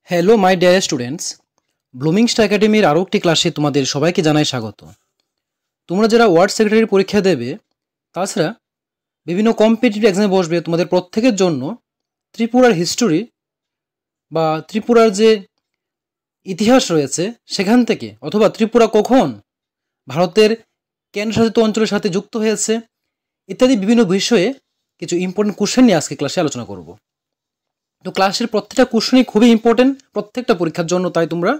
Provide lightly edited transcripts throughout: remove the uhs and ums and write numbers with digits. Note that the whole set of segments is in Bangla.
হ্যালো মাই ডিয়ার স্টুডেন্টস, ব্লুমিংস্টার একাডেমির আরও একটি ক্লাসে তোমাদের সবাইকে জানাই স্বাগত। তোমরা যারা ওয়ার্ড সেক্রেটারি পরীক্ষা দেবে, তাছাড়া বিভিন্ন কম্পিটিটিভ এক্সামে বসবে, তোমাদের প্রত্যেকের জন্য ত্রিপুরার হিস্টোরি বা ত্রিপুরার যে ইতিহাস রয়েছে সেখান থেকে, অথবা ত্রিপুরা কখন ভারতের কেন্দ্রশাসিত অঞ্চলের সাথে যুক্ত হয়েছে ইত্যাদি বিভিন্ন বিষয়ে কিছু ইম্পর্টেন্ট কোশ্চেন নিয়ে আজকে ক্লাসে আলোচনা করব। তো ক্লাসের প্রত্যেকটা কোশ্চেনই খুবই ইম্পর্টেন্ট প্রত্যেকটা পরীক্ষার জন্য, তাই তোমরা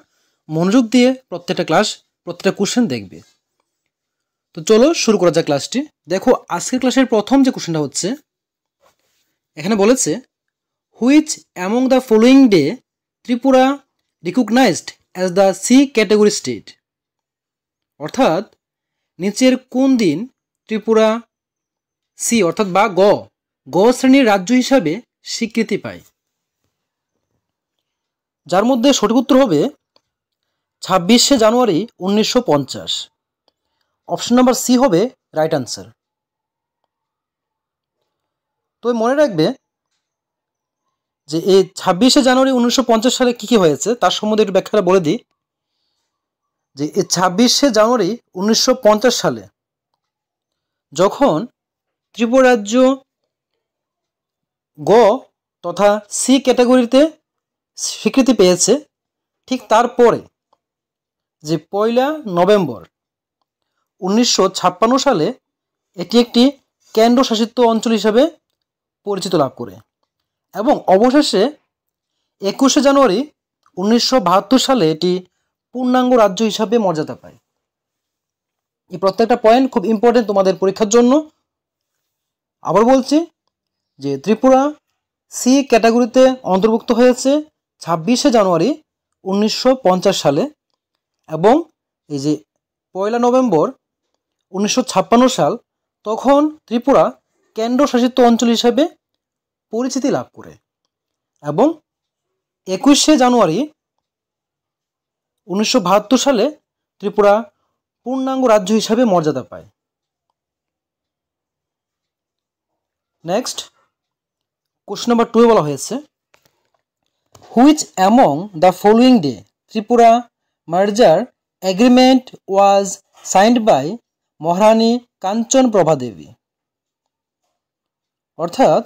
মনোযোগ দিয়ে প্রত্যেকটা কোশ্চেন দেখবে। তো চলো শুরু করা যাক ক্লাসটি। দেখো, আজকের ক্লাসের প্রথম যে কোশ্চেনটা হচ্ছে, এখানে বলেছে which among the following day Tripura recognised as the C category state, অর্থাৎ নিচের কোন দিন ত্রিপুরা সি অর্থাৎ বা গ শ্রেণীর রাজ্য হিসাবে স্বীকৃতি পায়। যার মধ্যে সঠিক উত্তর হবে 26শে জানুয়ারি 1950। অপশন নাম্বার সি হবে রাইট আনসার। তো মনে রাখবে যে এই 26শে জানুয়ারি 1950 সালে কী কী হয়েছে তার সম্বন্ধে একটু ব্যাখ্যাটা বলে দিই। যে এই 26শে জানুয়ারি 1950 সালে যখন ত্রিপুরা রাজ্য গ তথা সি ক্যাটাগরিতে স্বীকৃতি পেয়েছে, ঠিক তারপরে যে 1 নভেম্বর 1956 সালে এটি একটি কেন্দ্রশাসিত অঞ্চল হিসাবে পরিচিত লাভ করে এবং অবশেষে 21শে জানুয়ারি 1972 সালে এটি পূর্ণাঙ্গ রাজ্য হিসাবে মর্যাদা পায়। এই প্রত্যেকটা পয়েন্ট খুব ইম্পর্টেন্ট তোমাদের পরীক্ষার জন্য। আবার বলছি যে ত্রিপুরা সি ক্যাটাগরিতে অন্তর্ভুক্ত হয়েছে 26শে জানুয়ারি 1950 সালে এবং এই যে 1 নভেম্বর 1956 সাল তখন ত্রিপুরা কেন্দ্রশাসিত অঞ্চল হিসাবে পরিচিতি লাভ করে এবং 21শে জানুয়ারি 1972 সালে ত্রিপুরা পূর্ণাঙ্গ রাজ্য হিসাবে মর্যাদা পায়। নেক্সট কোশ্চেন নাম্বার 2 বলা হয়েছে which among the following day Tripura merger agreement was signed by Maharani Kanchan Prabha Devi, অর্থাৎ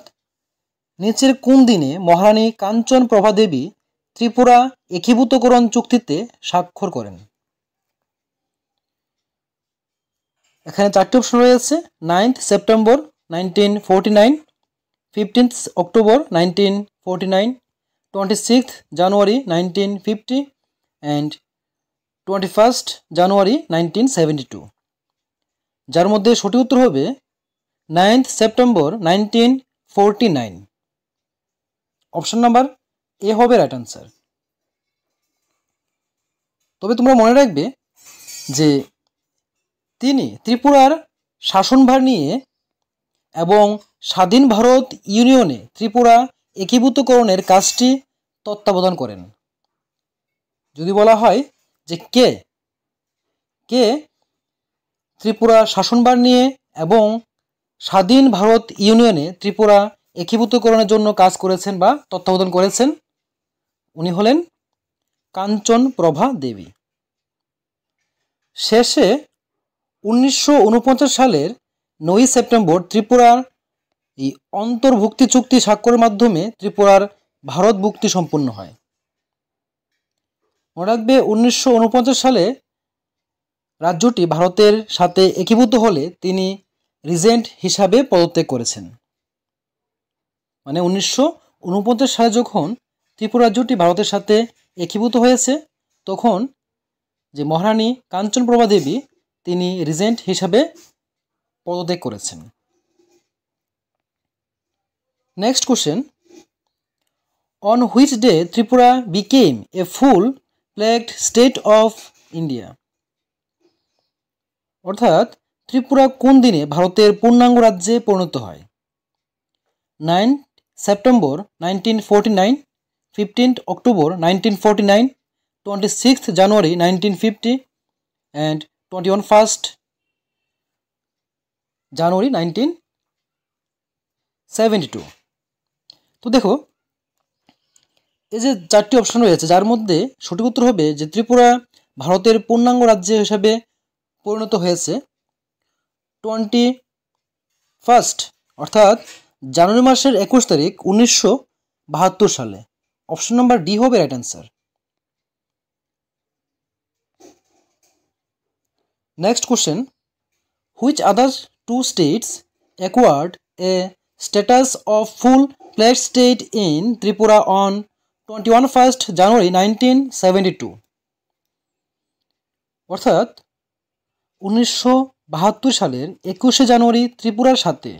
নিচের কোন দিনে মহারানী কাঞ্চন প্রভা দেবী ত্রিপুরা একীভূতকরণ চুক্তিতে স্বাক্ষর করেন। এখানে 4টি অপশন রয়েছে। 9th September 1949, 15th October 1949, 26th January 1950 and 21st জানুয়ারি 1972। যার মধ্যে সঠিক উত্তর হবে 9th সেপ্টেম্বর 1949। অপশন নাম্বার এ হবে রাইট আনসার। তবে তোমরা মনে রাখবে যে তিনি ত্রিপুরার শাসনভার নিয়ে এবং স্বাধীন ভারত ইউনিয়নে ত্রিপুরা একীভূতকরণের কাজটি তত্ত্বাবধান করেন। যদি বলা হয় যে কে ত্রিপুরা শাসনভার নিয়ে এবং স্বাধীন ভারত ইউনিয়নে ত্রিপুরা একীভূতকরণের জন্য কাজ করেছেন বা তত্ত্বাবধান করেছেন, উনি হলেন কাঞ্চন প্রভা দেবী। শেষে 1949 সালের 9 সেপ্টেম্বর ত্রিপুরার এই অন্তর্ভুক্তি চুক্তি স্বাক্ষরের মাধ্যমে ত্রিপুরার ভারতভুক্তি সম্পন্ন হয়। মনে রাখবে 1949 সালে রাজ্যটি ভারতের সাথে একীভূত হলে তিনি রিজেন্ট হিসাবে পদত্যাগ করেছেন। মানে 1949 সালে যখন ত্রিপুরা রাজ্যটি ভারতের সাথে একীভূত হয়েছে তখন যে মহারানী কাঞ্চনপ্রভা দেবী তিনি রিজেন্ট হিসাবে পদত্যাগ করেছেন। Next question, on which day Tripura became A full flagged state of India, অর্থাৎ ত্রিপুরা কোন দিনে ভারতের পূর্ণাঙ্গ রাজ্যে পরিণত হয়। 9 September 1949, 15 October 1949, 26th January 1950 and 21st জানুয়ারি 1972। তো দেখো, এই যে 4টি অপশন রয়েছে, যার মধ্যে সঠিক উত্তর হবে যে ত্রিপুরা ভারতের পূর্ণাঙ্গ রাজ্য হিসাবে পরিণত হয়েছে 21 অর্থাৎ জানুয়ারি মাসের 21 তারিখ 1972 সালে। অপশন নাম্বার ডি হবে right answer. Next question, which other two states acquired a status of full ফ্ল্যাগ state in Tripura on 21 January 1972? অর্থাৎ 1972 সালের 21শে জানুয়ারি ত্রিপুরার সাথে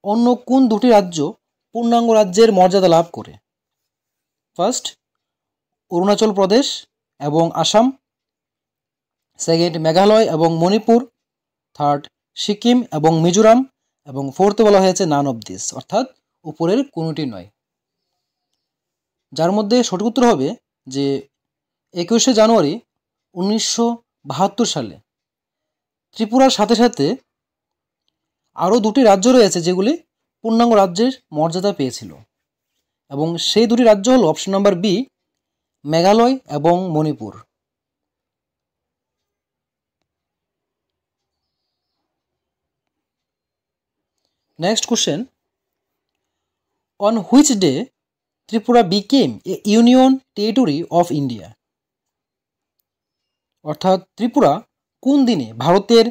অন্য কোন দুটি রাজ্য পূর্ণাঙ্গ রাজ্যের মর্যাদা লাভ করে? ফার্স্ট, অরুণাচল প্রদেশ এবং আসাম। সেকেন্ড, মেঘালয় এবং মণিপুর। থার্ড, সিকিম এবং মিজোরাম। এবং ফোর্থে বলা হয়েছে নান অফ দিস, অর্থাৎ উপরের কোনোটি নয়। যার মধ্যে সঠিক উত্তর হবে যে 21শে জানুয়ারি 1972 সালে ত্রিপুরার সাথে সাথে আরও দুটি রাজ্য রয়েছে যেগুলি পূর্ণাঙ্গ রাজ্যের মর্যাদা পেয়েছিল, এবং সেই দুটি রাজ্য হল অপশন নাম্বার বি, মেঘালয় এবং Manipur. Next question, on which day Tripura became A union territory of India? অর্থাৎ ত্রিপুরা কোন দিনে ভারতের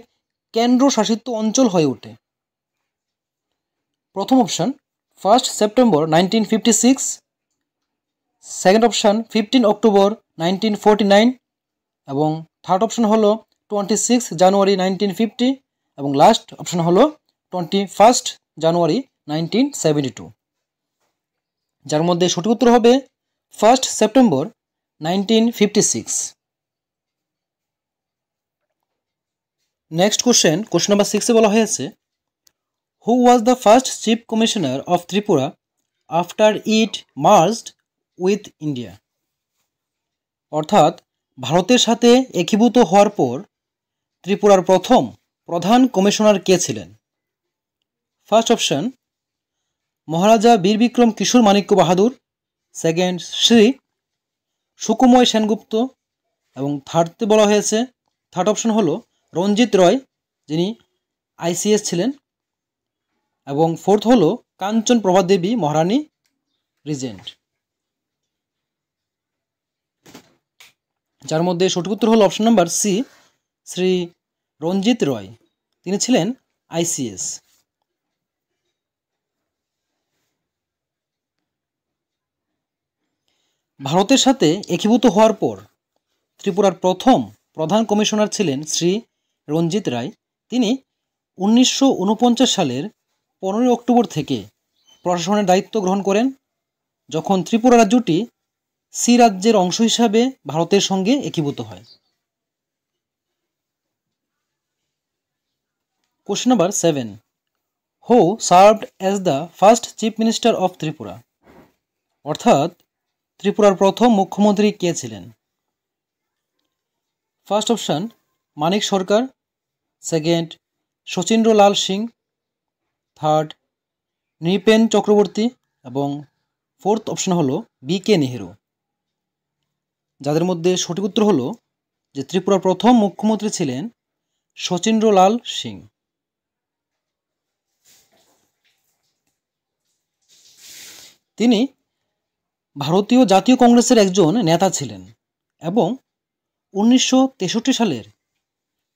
কেন্দ্রশাসিত অঞ্চল হয়ে ওঠে? প্রথম option 1 September 1956, second option 15 October 1949, এবং থার্ড অপশন হলো 26 জানুয়ারি 1950, এবং লাস্ট অপশন হলো 21 জানুয়ারি 1972। যার মধ্যে সঠিক উত্তর হবে 1 সেপ্টেম্বর 1956। নেক্সট কোশ্চেন নাম্বার 6-এ বলা হয়েছে, who was the first chief commissioner of Tripura after it merged with India? অর্থাৎ ভারতের সাথে একীভূত হওয়ার পর ত্রিপুরার প্রথম প্রধান কমিশনার কে ছিলেন? ফার্স্ট অপশন মহারাজা বীর বিক্রম কিশোর মাণিক্য বাহাদুর। সেকেন্ড, শ্রী সুকুময় সেনগুপ্ত। এবং থার্ডতে বলা হয়েছে, থার্ড অপশন হলো রঞ্জিত রয়, যিনি আইসিএস ছিলেন। এবং ফোর্থ হলো কাঞ্চন প্রভা দেবী মহারানী রিজেন্ট। যার মধ্যে সঠিক উত্তর হলো অপশন নাম্বার সি, শ্রী রঞ্জিত রয়, তিনি ছিলেন আইসিএস। ভারতের সাথে একীভূত হওয়ার পর ত্রিপুরার প্রথম প্রধান কমিশনার ছিলেন শ্রী রঞ্জিত রায়। তিনি 1949 সালের 15 অক্টোবর থেকে প্রশাসনের দায়িত্ব গ্রহণ করেন, যখন ত্রিপুরা রাজ্যটি সি রাজ্যের অংশ হিসাবে ভারতের সঙ্গে একীভূত হয়। Question number 7, who served as the first chief minister of Tripura? অর্থাৎ ত্রিপুরার প্রথম মুখ্যমন্ত্রী কে ছিলেন? ফার্স্ট অপশন মানিক সরকার। সেকেন্ড, শচীন্দ্র লাল সিং। থার্ড, নৃপেন চক্রবর্তী। এবং ফোর্থ অপশন হলো বি কে নেহেরু। যাদের মধ্যে সঠিক উত্তর হলো যে ত্রিপুরার প্রথম মুখ্যমন্ত্রী ছিলেন শচীন্দ্র লাল সিং। তিনি ভারতীয় জাতীয় কংগ্রেসের একজন নেতা ছিলেন এবং 1963 সালের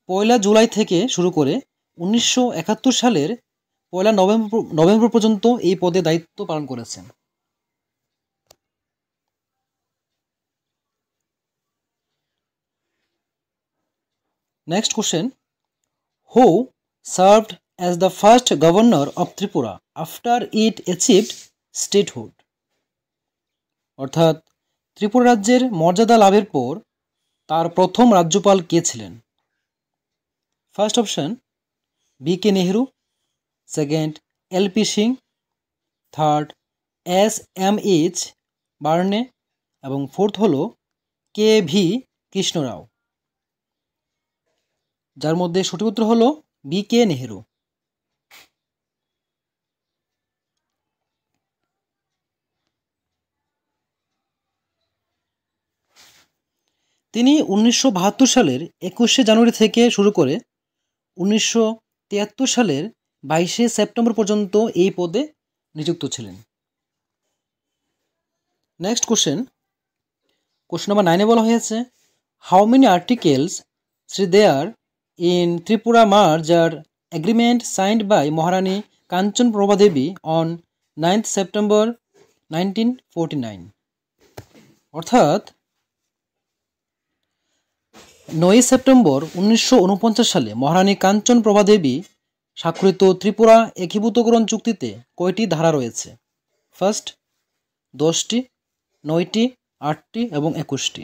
1 জুলাই থেকে শুরু করে 1971 সালের 1 নভেম্বর পর্যন্ত এই পদে দায়িত্ব পালন করেছেন। Next question, who served as the first governor of Tripura after it achieved statehood? অর্থাৎ ত্রিপুরা রাজ্যের মর্যাদা লাভের পর তার প্রথম রাজ্যপাল কে ছিলেন? First option B K Nehru. Second, L P Singh. Third, S M H. Burney. এবং ফোর্থ হলো কে ভি কৃষ্ণরাও। যার মধ্যে সঠিক উত্তর হলো বি কে নেহেরু। তিনি 1972 সালের 21শে জানুয়ারি থেকে শুরু করে 1973 সালের 22শে সেপ্টেম্বর পর্যন্ত এই পদে নিযুক্ত ছিলেন। নেক্সট কোশ্চেন নাম্বার 9-এ বলা হয়েছে, how many articles three there in Tripura merger agreement signed by Maharani Kanchan Prabha Devi on 9th September 1949। অর্থাৎ 9 সেপ্টেম্বর 1949 সালে মহারানী কাঞ্চন প্রভা দেবী স্বাক্ষরিত ত্রিপুরা একীভূতকরণ চুক্তিতে কয়টি ধারা রয়েছে? ফার্স্ট 10টি, 9টি, 8টি এবং 21টি।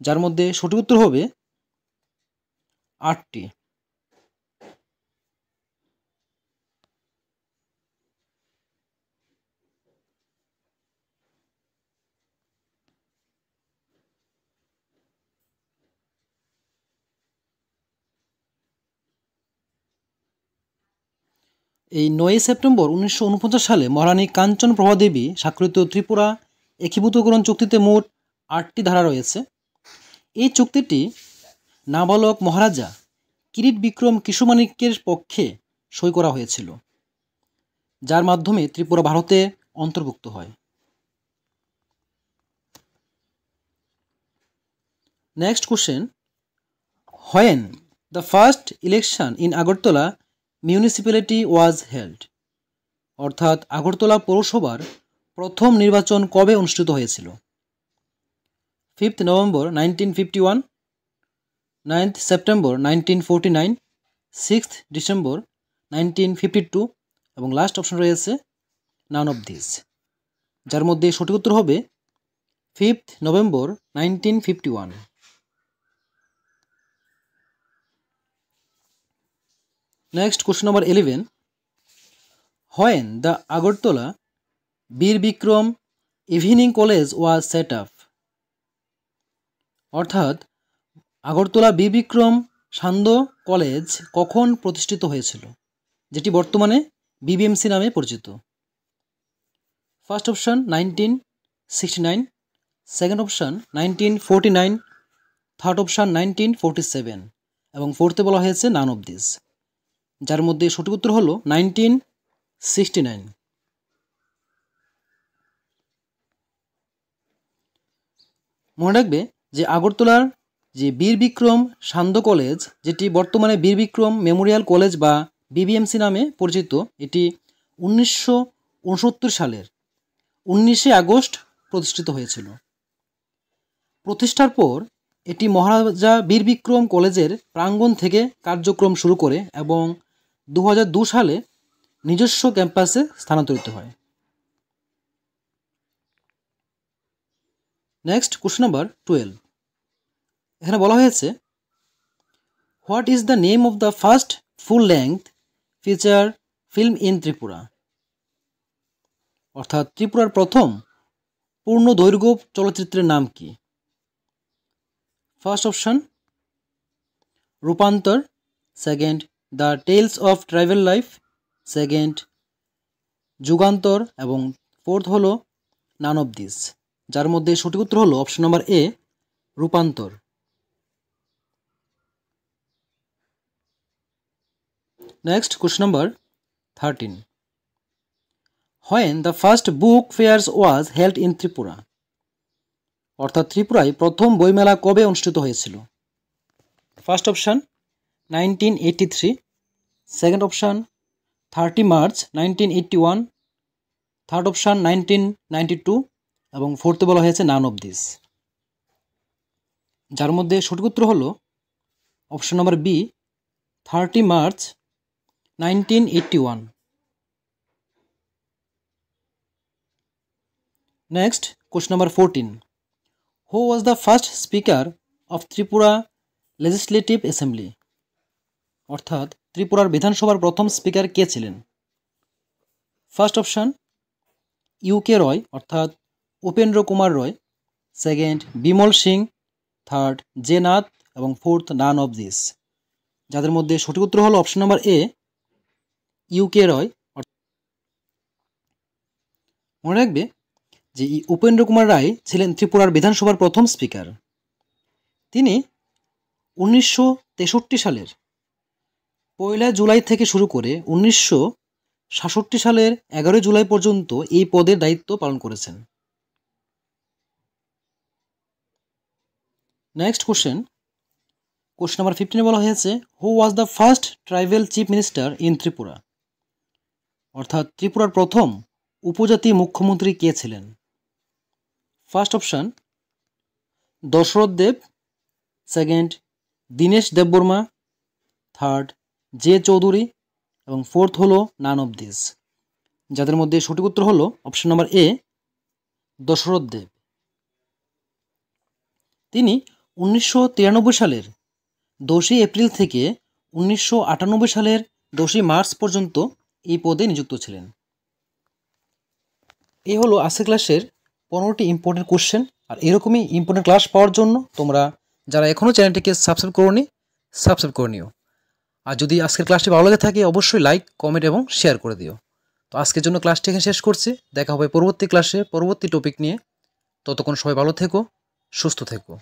যার মধ্যে সঠিক উত্তর হবে 8টি। এই 9 সেপ্টেম্বর 1949 সালে মহারানী কাঞ্চন প্রভা দেবী স্বাক্ষরিত ত্রিপুরা একীভূতকরণ চুক্তিতে মোট 8টি ধারা রয়েছে। এই চুক্তিটি নাবালক মহারাজা কিরিট বিক্রম কিশোমাণিক্যের পক্ষে সই করা হয়েছিল, যার মাধ্যমে ত্রিপুরা ভারতে অন্তর্ভুক্ত হয়। Next question, when the first election in Agartala municipality was held. অর্থাৎ আগরতলা পৌরসভার প্রথম নির্বাচন কবে অনুষ্ঠিত হয়েছিল? 5th November 1951, 9th September 1949, 6th December 1952 এবং লাস্ট অপশন রয়েছে নান অফ দিস। যার মধ্যে সঠিক উত্তর হবে 5th November 1951। Next question number 11, when the Agartala Bir Bikram evening college was set up. অর্থাৎ আগরতলা বীর বিক্রম সান্ধ্য কলেজ কখন প্রতিষ্ঠিত হয়েছিল, যেটি বর্তমানে বিবিএমসি নামে পরিচিত? First option 1969, second option 1949, third option 1947 এবং ফোর্থে বলা হয়েছে নান অফ দিস। যার মধ্যে সঠিক উত্তর হলো 1969। মনে রাখবে যে আগরতলার যে বীর বিক্রম সান্ধ্য কলেজ, যেটি বর্তমানে বীর বিক্রম মেমোরিয়াল কলেজ বা বিবিএমসি নামে পরিচিত, এটি 1969 সালের 19শে আগস্ট প্রতিষ্ঠিত হয়েছিল। প্রতিষ্ঠার পর এটি মহারাজা বীর বিক্রম কলেজের প্রাঙ্গণ থেকে কার্যক্রম শুরু করে এবং 2002 সালে নিজস্ব ক্যাম্পাসে স্থানান্তরিত হয়। নেক্সট কোশ্চেন নাম্বার 12, এখানে বলা হয়েছে, what is the name of the first full length feature film in Tripura. অর্থাৎ ত্রিপুরার প্রথম পূর্ণ দৈর্ঘ্য চলচ্চিত্রের নাম কি? First option Rupantar, second the tales of tribal life, second Jugantar এবং ফোর্থ হলো নান অফ দিস। যার মধ্যে সঠিক উত্তর হলো option number A, Rupantar. Next question number 13, when the first book fairs was held in Tripura. অর্থাৎ ত্রিপুরায় প্রথম বইমেলা কবে অনুষ্ঠিত হয়েছিল? First option 1983, second option 30 March 1981, third option 1992 এবং ফোর্থে বলা হয়েছে নান অফ দিস। যার মধ্যে সঠিক উত্তর হলো option number B, 30 March 1981। Next question number 14, who was the first speaker of Tripura legislative assembly. অর্থাৎ ত্রিপুরার বিধানসভার প্রথম স্পিকার কে ছিলেন? ফার্স্ট অপশন ইউকে রয় অর্থাৎ Upendra Kumar Roy, second Bimal Singh, third J Nath এবং ফোর্থ নান অফ দিস। যাদের মধ্যে সঠিক উত্তর হলো অপশন নাম্বার এ, ইউকে রয়। মনে রাখবে যে উপেন্দ্র কুমার রায় ছিলেন ত্রিপুরার বিধানসভার প্রথম স্পিকার। তিনি 1963 সালের 1 জুলাই থেকে শুরু করে 1966 সালের 11 জুলাই পর্যন্ত এই পদের দায়িত্ব পালন করেছেন। নেক্সট কোশ্চেন নাম্বার 15 বলা হয়েছে, who was the first tribal chief minister in Tripura? অর্থাৎ ত্রিপুরার প্রথম উপজাতি মুখ্যমন্ত্রী কে ছিলেন? First option Dasharath Deb, second Dinesh Debbarma, third J Chowdhury এবং ফোর্থ হলো নান অফ দিস। যাদের মধ্যে সঠিক উত্তর হলো অপশন নাম্বার এ, দশরথ দেব। তিনি 1993 সালের 10 এপ্রিল থেকে 1998 সালের 10 মার্চ পর্যন্ত এই পদে নিযুক্ত ছিলেন। এই হলো আজকের ক্লাসের 15টি ইম্পর্টেন্ট কোশ্চেন। আর এরকমই ইম্পর্টেন্ট ক্লাস পাওয়ার জন্য তোমরা যারা এখনও চ্যানেলটিকে সাবস্ক্রাইব করোনি, সাবস্ক্রাইব করে নিও। আর যদি আজকের ক্লাসটি ভালো লাগে থাকে অবশ্যই লাইক, কমেন্ট এবং শেয়ার করে দিও। তো আজকের জন্য ক্লাসটি এখানে শেষ করছি। দেখা হবে পরবর্তী ক্লাসে পরবর্তী টপিক নিয়ে। ততক্ষণ সবাই ভালো থেকো, সুস্থ থেকো।